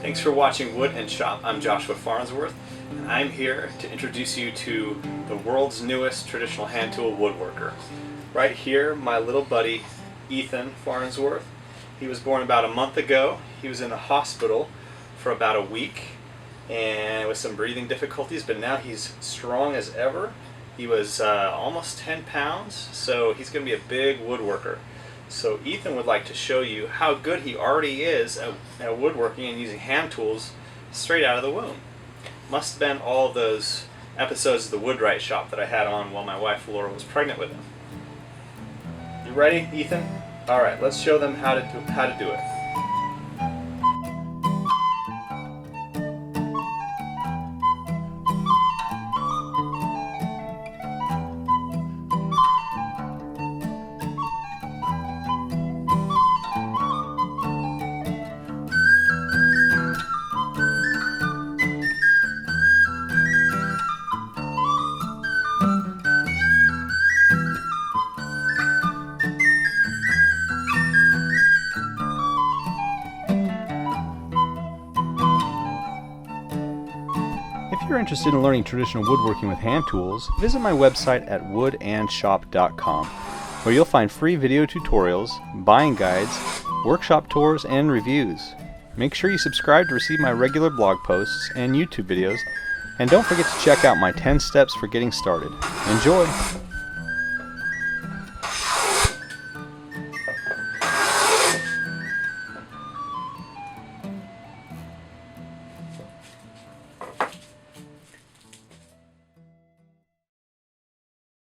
Thanks for watching Wood and Shop. I'm Joshua Farnsworth, and I'm here to introduce you to the world's newest traditional hand tool, Woodworker. Right here, my little buddy, Ethan Farnsworth. He was born about a month ago. He was in the hospital for about a week and with some breathing difficulties, but now he's strong as ever. He was almost 10 pounds, so he's going to be a big woodworker. So Ethan would like to show you how good he already is at woodworking and using hand tools straight out of the womb. Must have been all those episodes of the Woodwright Shop that I had on while my wife Laura was pregnant with him. You ready, Ethan? All right, let's show them how to do it. If you're interested in learning traditional woodworking with hand tools, visit my website at woodandshop.com, where you'll find free video tutorials, buying guides, workshop tours, and reviews. Make sure you subscribe to receive my regular blog posts and YouTube videos, and don't forget to check out my 10 steps for getting started. Enjoy!